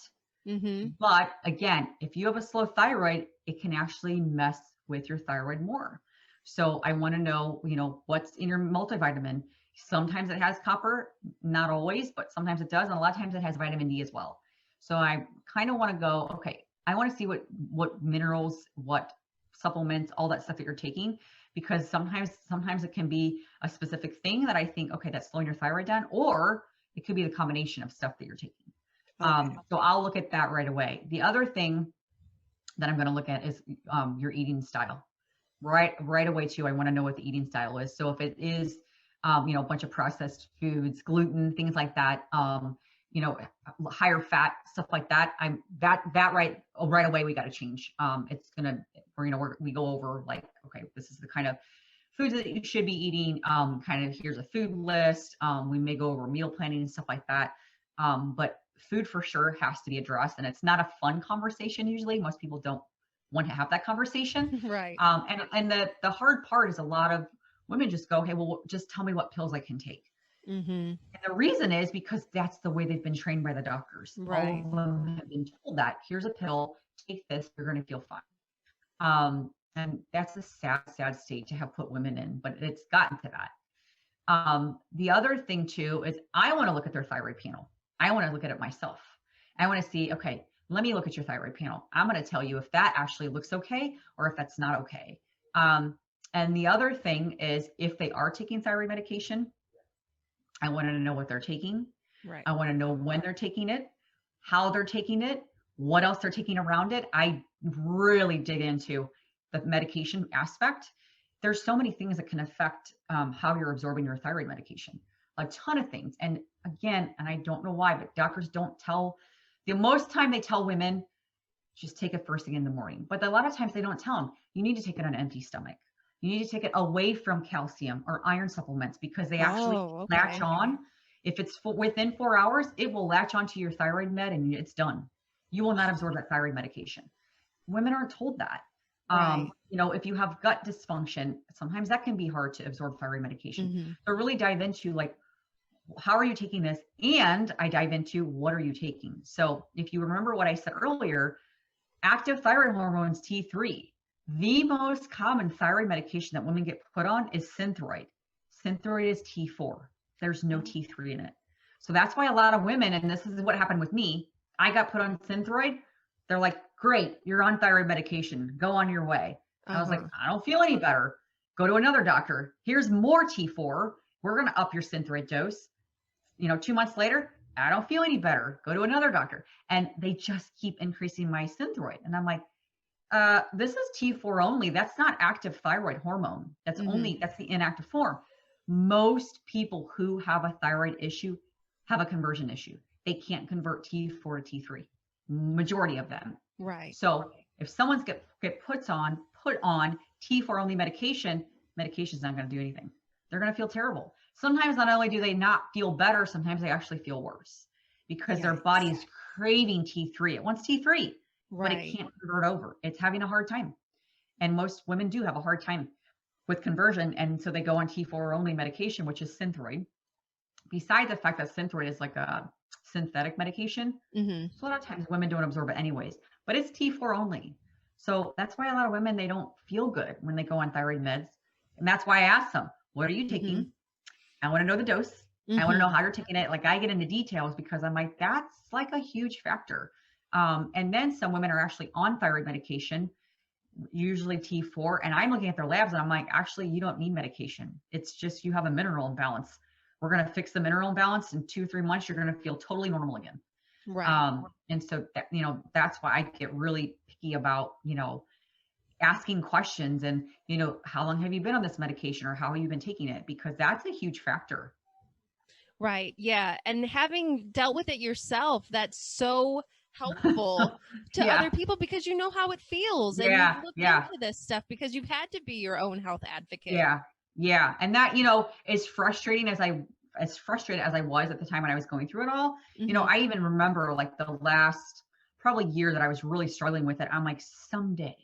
but again, if you have a slow thyroid, it can actually mess with your thyroid more. So I want to know, what's in your multivitamin. Sometimes it has copper, not always, but sometimes it does. And a lot of times it has vitamin D as well. So I kind of want to go, okay, I want to see what minerals, what supplements, all that stuff that you're taking, because sometimes it can be a specific thing that I think, okay, that's slowing your thyroid down, or it could be the combination of stuff that you're taking. Okay. So I'll look at that right away. The other thing that I'm going to look at is your eating style. Right away too. I want to know what the eating style is. So if it is, a bunch of processed foods, gluten, things like that, higher fat stuff like that, right away we got to change. It's gonna, we go over like, okay, this is the kind of foods that you should be eating. Kind of here's a food list. We may go over meal planning and stuff like that. But food for sure has to be addressed, and it's not a fun conversation usually. Most people don't want to have that conversation. Right. And the hard part is a lot of women just go, hey, well, just tell me what pills I can take. Mm-hmm. And the reason is because that's the way they've been trained by the doctors. Right. All of them have been told that here's a pill, take this, you're going to feel fine. And that's a sad, sad state to have put women in, but it's gotten to that. The other thing too is I want to look at their thyroid panel. I want to look at it myself. I want to see, okay, let me look at your thyroid panel. I'm going to tell you if that actually looks okay or if that's not okay. And the other thing is if they are taking thyroid medication, I want to know what they're taking. Right. I want to know when they're taking it, how they're taking it, what else they're taking around it. I really dig into the medication aspect. There's so many things that can affect how you're absorbing your thyroid medication, a ton of things. And again, and I don't know why, but doctors don't tell, the most time they tell women, just take it first thing in the morning. But a lot of times they don't tell them, you need to take it on an empty stomach. You need to take it away from calcium or iron supplements because they actually latch on. If it's within 4 hours, it will latch onto your thyroid med and it's done. You will not absorb that thyroid medication. Women aren't told that. Right. If you have gut dysfunction, sometimes that can be hard to absorb thyroid medication. Mm-hmm. So really dive into like, how are you taking this? And I dive into what are you taking? So if you remember what I said earlier, active thyroid hormones, T3, the most common thyroid medication that women get put on is Synthroid. Synthroid is T4. There's no T3 in it. So that's why a lot of women, and this is what happened with me, I got put on Synthroid. They're like, great, you're on thyroid medication. Go on your way. I was like, I don't feel any better. Go to another doctor. Here's more T4. We're going to up your Synthroid dose. 2 months later, I don't feel any better. Go to another doctor. And they just keep increasing my Synthroid. And I'm like, this is T4 only. That's not active thyroid hormone. That's that's the inactive form. Most people who have a thyroid issue have a conversion issue. They can't convert T4 to T3. Majority of them. Right. So if someone's get put on T4 only medication's not going to do anything. They're going to feel terrible. Sometimes not only do they not feel better, sometimes they actually feel worse because their body is craving T3. It wants T3, but it can't convert over. It's having a hard time. And most women do have a hard time with conversion. And so they go on T4 only medication, which is Synthroid. Besides the fact that Synthroid is like a synthetic medication, so a lot of times women don't absorb it anyways, but it's T4 only. So that's why a lot of women, they don't feel good when they go on thyroid meds. And that's why I ask them, what are you taking? I want to know the dose. I want to know how you're taking it. Like I get into details because I'm like, that's like a huge factor. And then some women are actually on thyroid medication, usually T4. And I'm looking at their labs and I'm like, actually, you don't need medication. It's just, you have a mineral imbalance. We're going to fix the mineral imbalance in 2-3 months. You're going to feel totally normal again. Right. And so that, that's why I get really picky about, asking questions and, how long have you been on this medication or how have you been taking it? Because that's a huge factor. Right. Yeah. And having dealt with it yourself, that's so helpful to other people because you know how it feels and you've looked into this stuff because you've had to be your own health advocate. Yeah. And that, is frustrating as frustrated as I was at the time when I was going through it all. I even remember like the last probably year that I was really struggling with it. I'm like, someday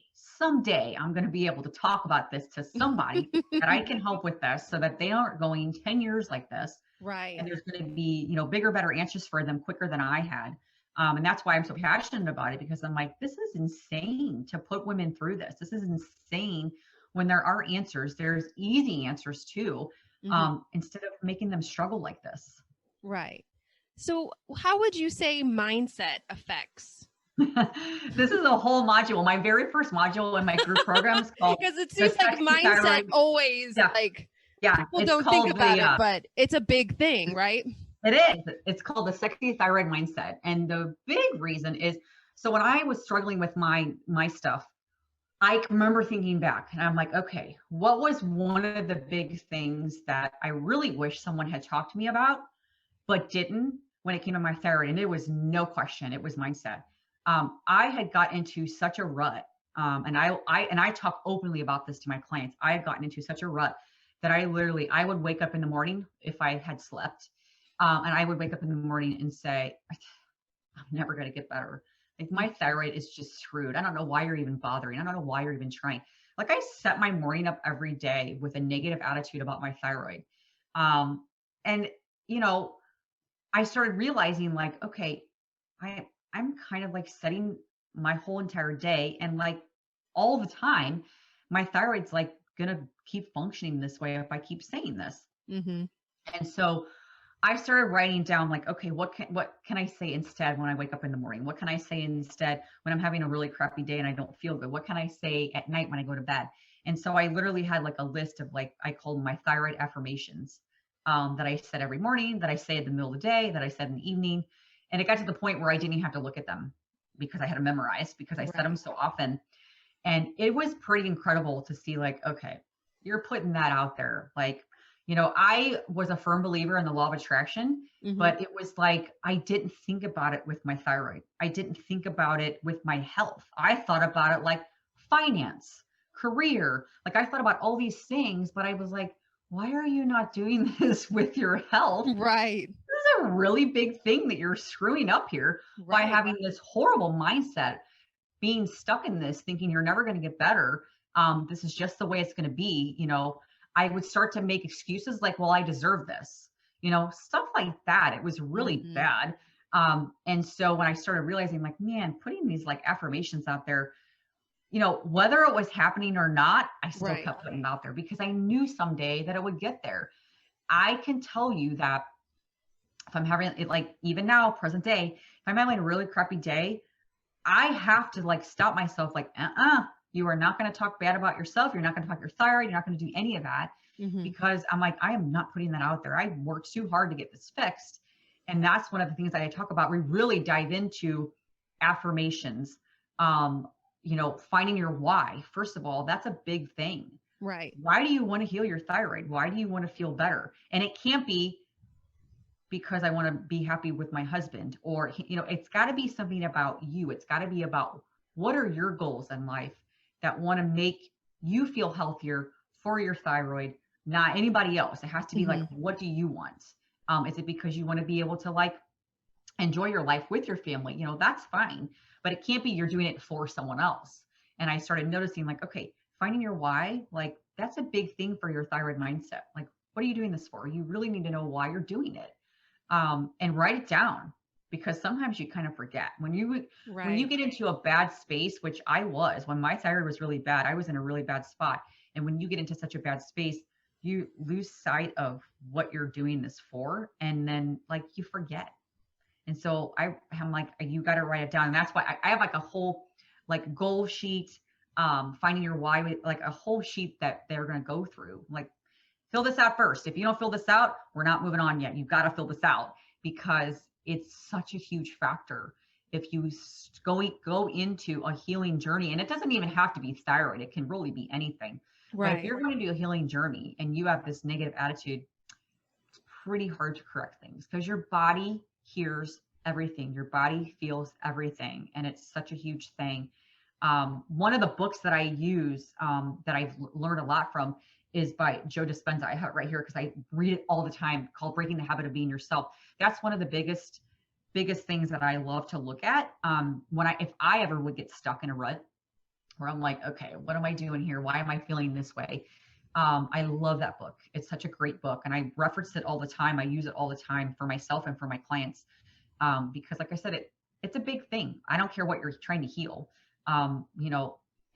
I'm going to be able to talk about this to somebody that I can help with this so that they aren't going 10 years like this. Right. And there's going to be, bigger, better answers for them quicker than I had. And that's why I'm so passionate about it, because I'm like, this is insane to put women through this. This is insane when there are answers. There's easy answers too, instead of making them struggle like this. Right. So how would you say mindset affects This is a whole module. My very first module in my group program is called Because it the seems like Sexy mindset Thyroid. always Yeah, like yeah. people It's don't think called about the it, but it's a big thing, right? it is. It's called the Sexy Thyroid Mindset. And the big reason is, so when I was struggling with my stuff, I can remember thinking back and I'm like, okay, what was one of the big things that I really wish someone had talked to me about, but didn't when it came to my thyroid? And it was no question, it was mindset. I had got into such a rut. And I talk openly about this to my clients. I had gotten into such a rut that I would wake up in the morning if I had slept. And I would wake up in the morning and say, I'm never going to get better. Like my thyroid is just screwed. I don't know why you're even bothering. I don't know why you're even trying. Like I set my morning up every day with a negative attitude about my thyroid. Um, and you know, I started realizing like, okay, I'm kind of like setting my whole entire day and like all the time, my thyroid's like gonna keep functioning this way if I keep saying this. Mm-hmm. And so I started writing down like, okay, what can I say instead when I wake up in the morning? What can I say instead when I'm having a really crappy day and I don't feel good? What can I say at night when I go to bed? And so I literally had like a list of like I called my thyroid affirmations that I said every morning, that I say in the middle of the day, that I said in the evening. And it got to the point where I didn't even have to look at them because I had them memorized because I said them Right. so often. And it was pretty incredible to see like, okay, you're putting that out there. Like, I was a firm believer in the law of attraction, Mm-hmm. but it was like I didn't think about it with my thyroid. I didn't think about it with my health. I thought about it like finance, career. Like I thought about all these things, but I was like, why are you not doing this with your health? Right. This is a really big thing that you're screwing up here by Right. having this horrible mindset, being stuck in this, thinking you're never going to get better. This is just the way it's going to be. I would start to make excuses like, well, I deserve this, stuff like that. It was really Mm-hmm. bad. And so when I started realizing like, man, putting these like affirmations out there, whether it was happening or not, I still Right. kept putting it out there because I knew someday that it would get there. I can tell you that if I'm having it, like even now, present day, if I'm having a really crappy day, I have to like stop myself, like, you are not going to talk bad about yourself. You're not going to talk your thyroid. You're not going to do any of that Mm-hmm. because I'm like, I am not putting that out there. I worked too hard to get this fixed. And that's one of the things that I talk about. We really dive into affirmations, finding your why. First of all, that's a big thing. Right. Why do you want to heal your thyroid? Why do you want to feel better? And it can't be because I want to be happy with my husband, or it's got to be something about you. It's got to be about what are your goals in life that want to make you feel healthier for your thyroid, not anybody else. It has to be like, Mm-hmm. what do you want? Is it because you want to be able to like enjoy your life with your family? That's fine, but it can't be you're doing it for someone else. And I started noticing like, okay, finding your why, like that's a big thing for your thyroid mindset. Like, what are you doing this for? You really need to know why you're doing it, and write it down, because sometimes you kind of forget when you Right. get into a bad space, which I was. When my thyroid was really bad, I was in a really bad spot. And when you get into such a bad space, you lose sight of what you're doing this for, and then like you forget. And so I'm like, you got to write it down. And that's why I have like a whole like goal sheet, finding your why, like a whole sheet that they're going to go through. Like, fill this out first. If you don't fill this out, we're not moving on yet. You've got to fill this out because it's such a huge factor. If you go into a healing journey, and it doesn't even have to be thyroid, it can really be anything. But if Right. you're going to do a healing journey and you have this negative attitude, it's pretty hard to correct things because your body hears everything, your body feels everything, and it's such a huge thing. One of the books that I use, that I've learned a lot from, is by Joe Dispenza. I have it right here because I read it all the time, called Breaking the Habit of Being Yourself. That's one of the biggest things that I love to look at, if I ever would get stuck in a rut where I'm like, okay, what am I doing here? Why am I feeling this way? I love that book. It's such a great book, and I reference it all the time. I use it all the time for myself and for my clients, because, like I said, it's a big thing. I don't care what you're trying to heal.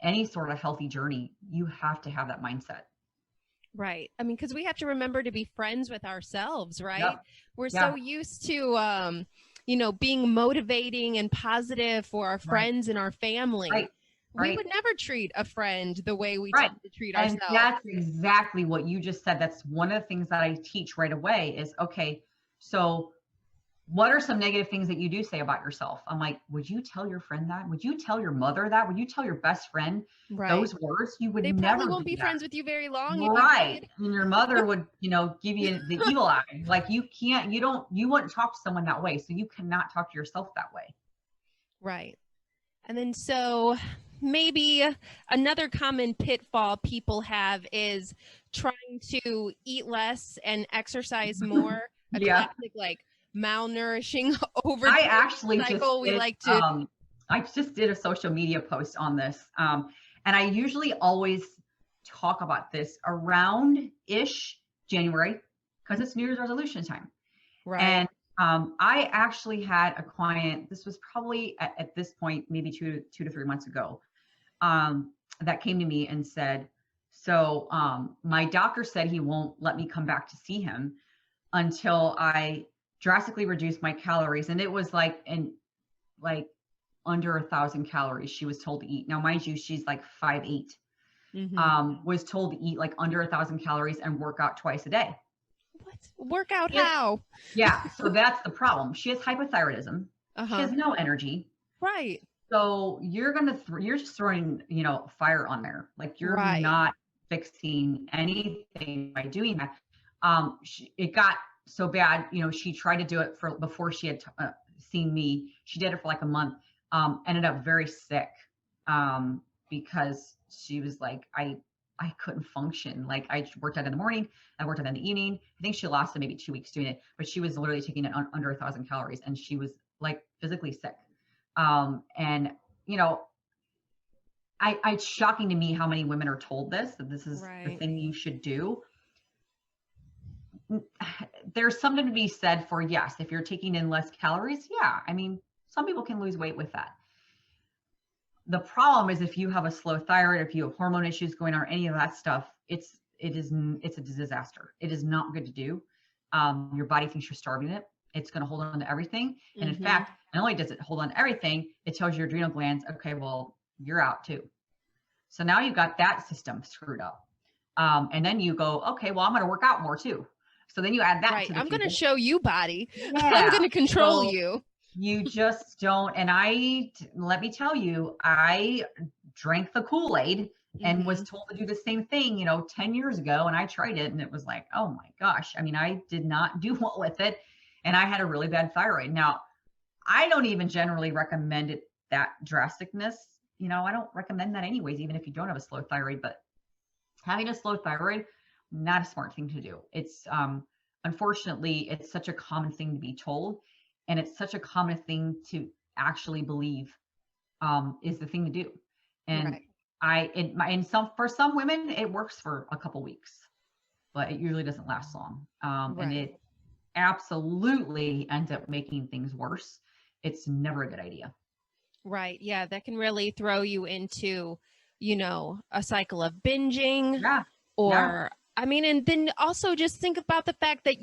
Any sort of healthy journey, you have to have that mindset. Right. I mean, because we have to remember to be friends with ourselves, right? Yep. We're Yeah. so used to being motivating and positive for our Right. friends and our family. Right. We Right. would never treat a friend the way we Right. tend to treat And ourselves. that's exactly what you just said. That's one of the things that I teach right away is, okay, so what are some negative things that you do say about yourself? I'm like, would you tell your friend that? Would you tell your mother that? Would you tell your best friend Right. those words? You would They probably never won't be do that. friends with you very long if you Right. did. And your mother would, give you the evil eye. Like you can't, you wouldn't talk to someone that way. So you cannot talk to yourself that way. Right. And then so maybe another common pitfall people have is trying to eat less and exercise more. A Yeah. classic like malnourishing I overdoing actually just cycle we did, like to. I just did a social media post on this. And I usually always talk about this around ish January because it's New Year's resolution time. Right. And I actually had a client, this was probably at this point, maybe 2 to 3 months ago, that came to me and said, so my doctor said he won't let me come back to see him until I drastically reduce my calories. And it was like under 1,000 calories she was told to eat. Now, mind you, she's like 5'8", was told to eat like under 1,000 calories and work out twice a day. What? Work out how? Yeah. So that's the problem. She has hypothyroidism. She has no energy. Right. So you're you're just throwing, fire on there. Like you're Right. not fixing anything by doing that. It got so bad, she tried to do it before she had seen me. She did it for like a month. Ended up very sick because she was like, I couldn't function. Like I worked out in the morning, I worked out in the evening. I think she lost maybe 2 weeks doing it, but she was literally taking it under 1,000 calories and she was like physically sick. And it's shocking to me how many women are told that this is the thing you should do. There's something to be said for, yes, if you're taking in less calories, yeah. I mean, some people can lose weight with that. The problem is if you have a slow thyroid, if you have hormone issues going on, or any of that stuff, it's a disaster. It is not good to do. Your body thinks you're starving it. It's going to hold on to everything. And in fact, not only does it hold on to everything, it tells your adrenal glands, okay, well, you're out too. So now you've got that system screwed up. And then you go, okay, well, I'm going to work out more too. So then you add that to the I'm going to show you body. Yeah. I'm going to control you. You just don't. And let me tell you, I drank the Kool-Aid and was told to do the same thing, 10 years ago. And I tried it and it was like, oh my gosh. I mean, I did not do well with it. And I had a really bad thyroid. Now, I don't even generally recommend it, that drasticness. I don't recommend that anyways, even if you don't have a slow thyroid, but having a slow thyroid, not a smart thing to do. It's, unfortunately, it's such a common thing to be told. And it's such a common thing to actually believe, is the thing to do. And for some women, it works for a couple weeks, but it usually doesn't last long. And it absolutely ends up making things worse. It's never a good idea. Right. Yeah. That can really throw you into, a cycle of binging. Yeah. Or, I mean, and then also just think about the fact that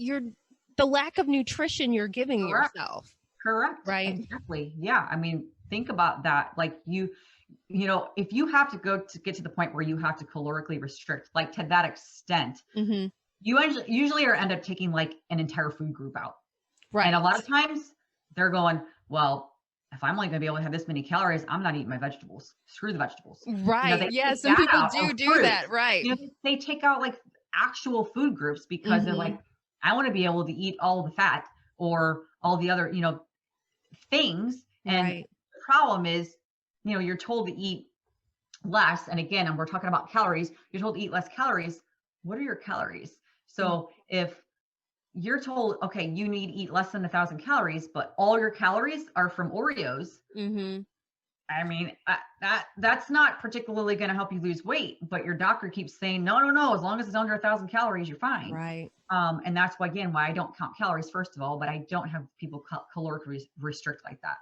the lack of nutrition you're giving yourself. Correct. Right. Exactly. Yeah. I mean, think about that. Like if you have to get to the point where you have to calorically restrict, like to that extent, you usually end up taking like an entire food group out. Right. And a lot of times they're going, well, if I'm only going to be able to have this many calories, I'm not eating my vegetables. Screw the vegetables. Right. Some people do that. Right. They take out like actual food groups because they're like, I want to be able to eat all the fat or all the other, things. And the problem is, you're told to eat less. And again, we're talking about calories. You're told to eat less calories. What are your calories? So if you're told, okay, you need to eat less than 1,000 calories, but all your calories are from Oreos. I mean, that's not particularly going to help you lose weight, but your doctor keeps saying, no, as long as it's under 1,000 calories, you're fine. Right. And that's why I don't count calories, first of all, but I don't have people calorically restrict like that.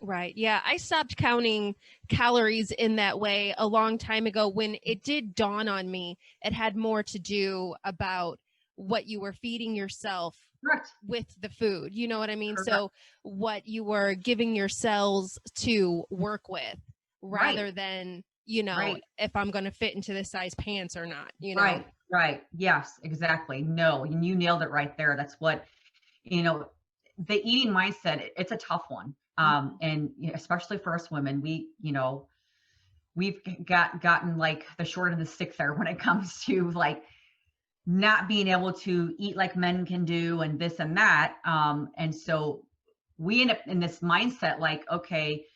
Right. Yeah. I stopped counting calories in that way a long time ago when it did dawn on me. It had more to do about what you were feeding yourself Correct. with the food. You know what I mean? Correct. So what you were giving your cells to work with, rather Right. than, Right. if I'm going to fit into this size pants or not, Right. Right. Yes, exactly. No, and you nailed it right there. That's what, you know, the eating mindset, it's a tough one. Mhm. And especially for us women, we've gotten like the short of the stick there when it comes to like not being able to eat like men can do and this and that. And so we end up in this mindset like, okay,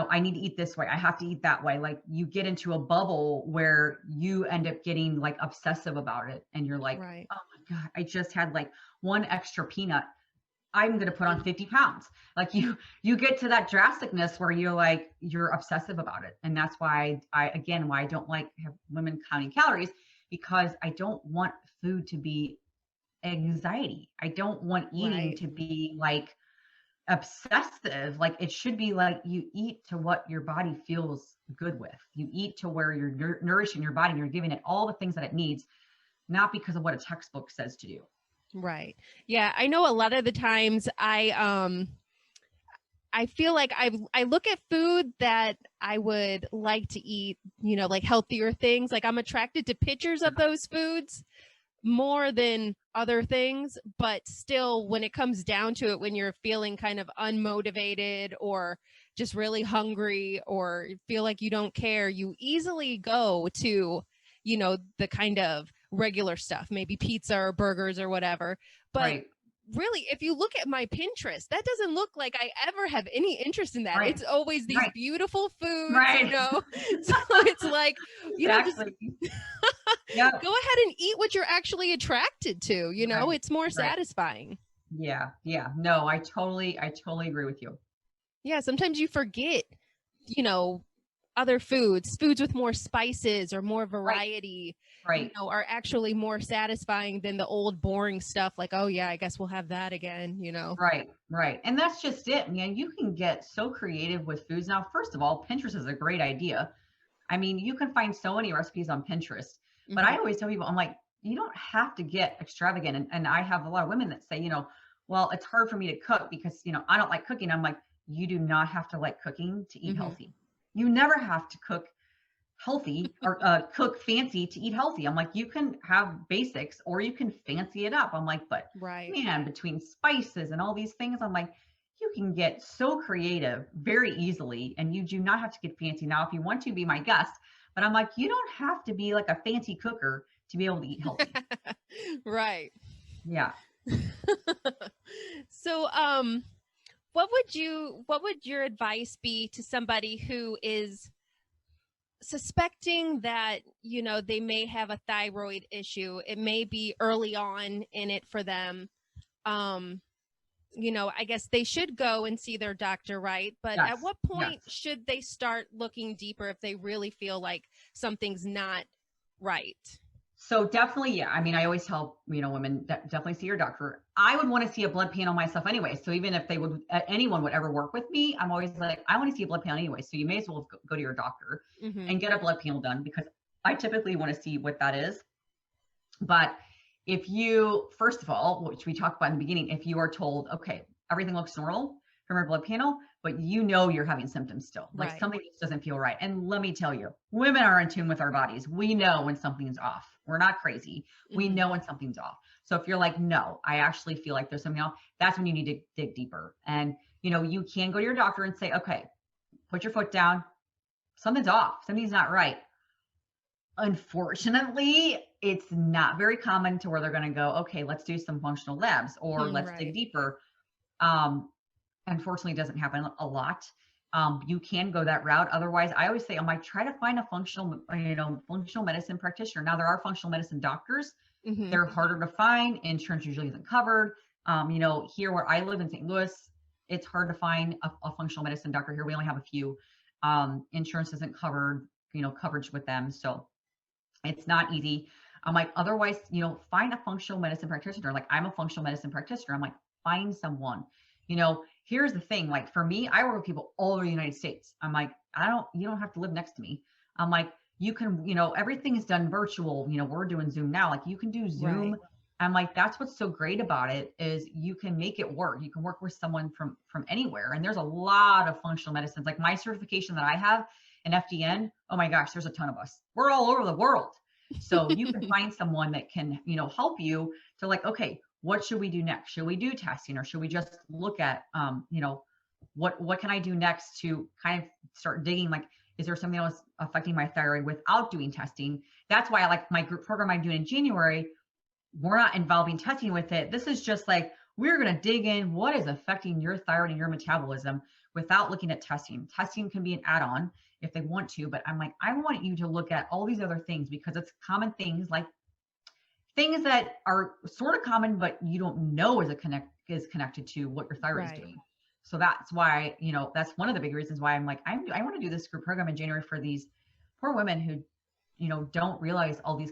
I need to eat this way. I have to eat that way. Like you get into a bubble where you end up getting like obsessive about it. And you're like, Right. oh my God, I just had like one extra peanut. I'm going to put on 50 pounds. Like you get to that drasticness where you're obsessive about it. And that's why why I don't like have women counting calories, because I don't want food to be anxiety. I don't want eating Right. to be like obsessive. Like it should be like you eat to what your body feels good with. You eat to where you're nourishing your body and you're giving it all the things that it needs, not because of what a textbook says to do. Right. Yeah, I know a lot of the times I feel like I look at food that I would like to eat, like healthier things. Like I'm attracted to pictures of those foods more than other things, but still when it comes down to it, when you're feeling kind of unmotivated or just really hungry or feel like you don't care, you easily go to, the kind of regular stuff, maybe pizza or burgers or whatever. But Right. really, if you look at my Pinterest, that doesn't look like I ever have any interest in that. Right. It's always these Right. beautiful foods, Right. So it's like, just Exactly. Yep. go ahead and eat what you're actually attracted to. Right. It's more Right. satisfying. Yeah. Yeah. No, I totally agree with you. Yeah, sometimes you forget, you know, other foods with more spices or more Right. variety, Right. are actually more satisfying than the old boring stuff like, oh yeah, I guess we'll have that again. Right. Right. And that's just it, man. You can get so creative with foods. Now, first of all, Pinterest is a great idea. I mean, you can find so many recipes on Pinterest, but Hmm. I always tell people, I'm like, you don't have to get extravagant. And I have a lot of women that say, well, it's hard for me to cook because, I don't like cooking. I'm like, you do not have to like cooking to eat Hmm. healthy. You never have to cook healthy or cook fancy to eat healthy. I'm like, you can have basics or you can fancy it up. I'm like, but Right. man, between spices and all these things, I'm like, you can get so creative very easily and you do not have to get fancy. Now, if you want to be my guest, but I'm like, you don't have to be like a fancy cooker to be able to eat healthy. Right. Yeah. So, what would your advice be to somebody who is suspecting that, they may have a thyroid issue? It may be early on in it for them. Um, I guess they should go and see their doctor, right? But Yes. at what Yes. point should they start looking deeper if they really feel like something's not right? So definitely, yeah. I mean, I always tell, women that definitely see your doctor. I would want to see a blood panel myself anyway. So even if anyone would ever work with me, I'm always like, I want to see a blood panel anyway. So you may as well go to your doctor Mm-hmm. and get a blood panel done, because I typically want to see what that is. But if you, first of all, which we talked about in the beginning, if you are told, okay, everything looks normal from your blood panel, but you're having symptoms still, like Right. something just doesn't feel right. And let me tell you, women are in tune with our bodies. We know when something's off. We're not crazy. We Mm-hmm. know when something's off. So if you're like, no, I actually feel like there's something off, that's when you need to dig deeper. And, you can go to your doctor and say, okay, put your foot down. Something's off. Something's not right. Unfortunately, it's not very common to where they're going to go, okay, let's do some functional labs or let's dig Right. deeper. Unfortunately, it doesn't happen a lot. You can go that route. Otherwise, I always say, I might try to find a functional medicine practitioner. Now, there are functional medicine doctors. Mm-hmm. They're harder to find. Insurance usually isn't covered. Here where I live in St. Louis, it's hard to find a functional medicine doctor here. We only have a few. Insurance isn't covered, coverage with them. So it's not easy. I'm like, otherwise, find a functional medicine practitioner. Like I'm a functional medicine practitioner. I'm like, find someone. Here's the thing. Like for me, I work with people all over the United States. I'm like, you don't have to live next to me. I'm like, you can, everything is done virtual. We're doing Zoom now. Like you can do Zoom Right. I'm like, that's what's so great about it is you can make it work. You can work with someone from anywhere. And there's a lot of functional medicines. Like my certification that I have in FDN, oh my gosh, there's a ton of us. We're all over the world. So you can find someone that can, help you to like, okay, what should we do next? Should we do testing, or should we just look at, what can I do next to kind of start digging? Like, is there something else affecting my thyroid without doing testing? That's why I like my group program I'm doing in January. We're not involving testing with it. This is just like, we're going to dig in what is affecting your thyroid and your metabolism without looking at testing. Testing can be an add-on if they want to, but I'm like, I want you to look at all these other things because it's common things, like things that are sort of common, but you don't know is connected to what your thyroid is doing. So that's why, that's one of the big reasons why I'm like, I want to do this group program in January for these poor women who, don't realize all these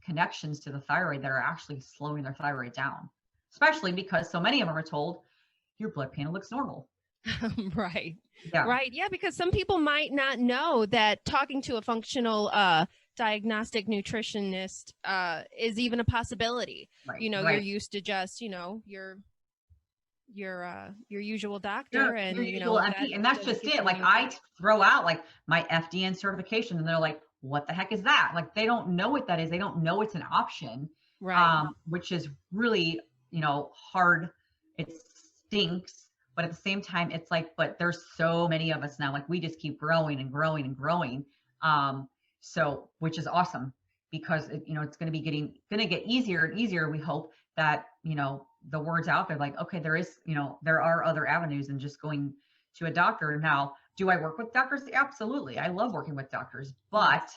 connections to the thyroid that are actually slowing their thyroid down, especially because so many of them are told your blood panel looks normal. Right. Yeah. Right. Yeah. Because some people might not know that talking to a functional diagnostic nutritionist is even a possibility. Right. You're used to just, your usual doctor and your usual MP, and that's just it. Like I throw out like my FDN certification and they're like, what the heck is that? Like they don't know what that is. They don't know it's an option. Right. Which is really, hard. It stinks. But at the same time, it's like, but there's so many of us now, like we just keep growing and growing and growing. So, which is awesome because it's going to get easier and easier. We hope that, the word's out there, like, okay, there are other avenues than just going to a doctor. Now, do I work with doctors? Absolutely. I love working with doctors, but,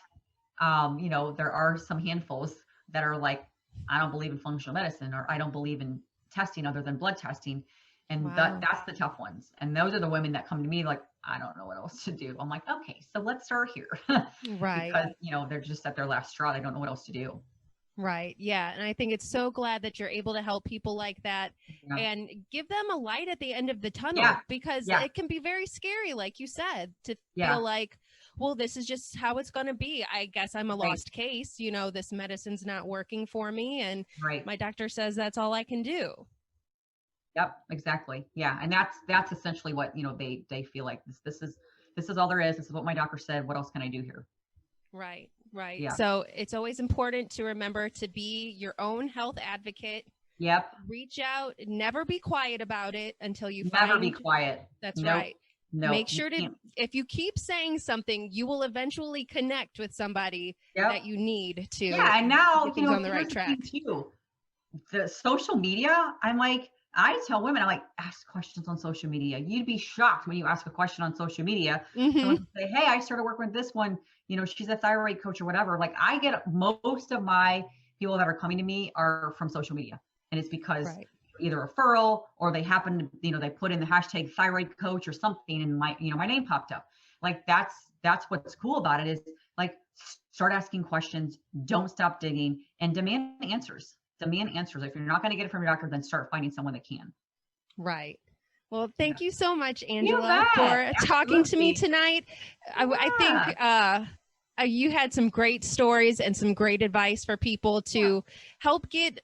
there are some handfuls that are like, I don't believe in functional medicine, or I don't believe in testing other than blood testing. And that's the tough ones. And those are the women that come to me like, I don't know what else to do. I'm like, okay, so let's start here. Right. Because, they're just at their last straw. They don't know what else to do. Right. Yeah. And I think it's so glad that you're able to help people like that and give them a light at the end of the tunnel because it can be very scary, like you said, to feel like, well, this is just how it's going to be. I guess I'm a lost case. This medicine's not working for me. And my doctor says that's all I can do. Yep, exactly. Yeah. And that's essentially what, they feel like this is all there is. This is what my doctor said. What else can I do here? Right. Right. Yeah. So it's always important to remember to be your own health advocate. Yep. Reach out, never be quiet about it until you never be quiet. That's right. No, make sure if you keep saying something, you will eventually connect with somebody that you need to. Yeah. And now, get things on the right track too. The social media, I tell women, ask questions on social media. You'd be shocked when you ask a question on social media. Someone say, hey, I started working with this one, she's a thyroid coach or whatever. Like I get most of my people that are coming to me are from social media. And it's because either referral or they happen to, they put in the hashtag thyroid coach or something and my name popped up. Like that's what's cool about it is like, start asking questions, don't stop digging, and demand answers. If you're not going to get it from your doctor, then start finding someone that can. Right. Well, thank you so much, Angela, for talking to me tonight. I think you had some great stories and some great advice for people to help get,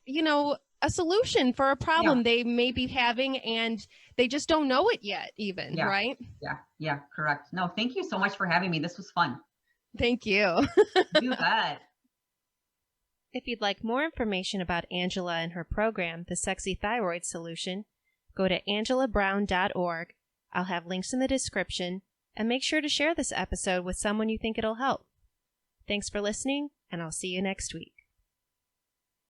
a solution for a problem they may be having and they just don't know it yet even, right? Yeah, correct. No, thank you so much for having me. This was fun. Thank you. You bet. If you'd like more information about Angela and her program, The Sexy Thyroid Solution, go to angelabrown.org. I'll have links in the description, and make sure to share this episode with someone you think it'll help. Thanks for listening, and I'll see you next week.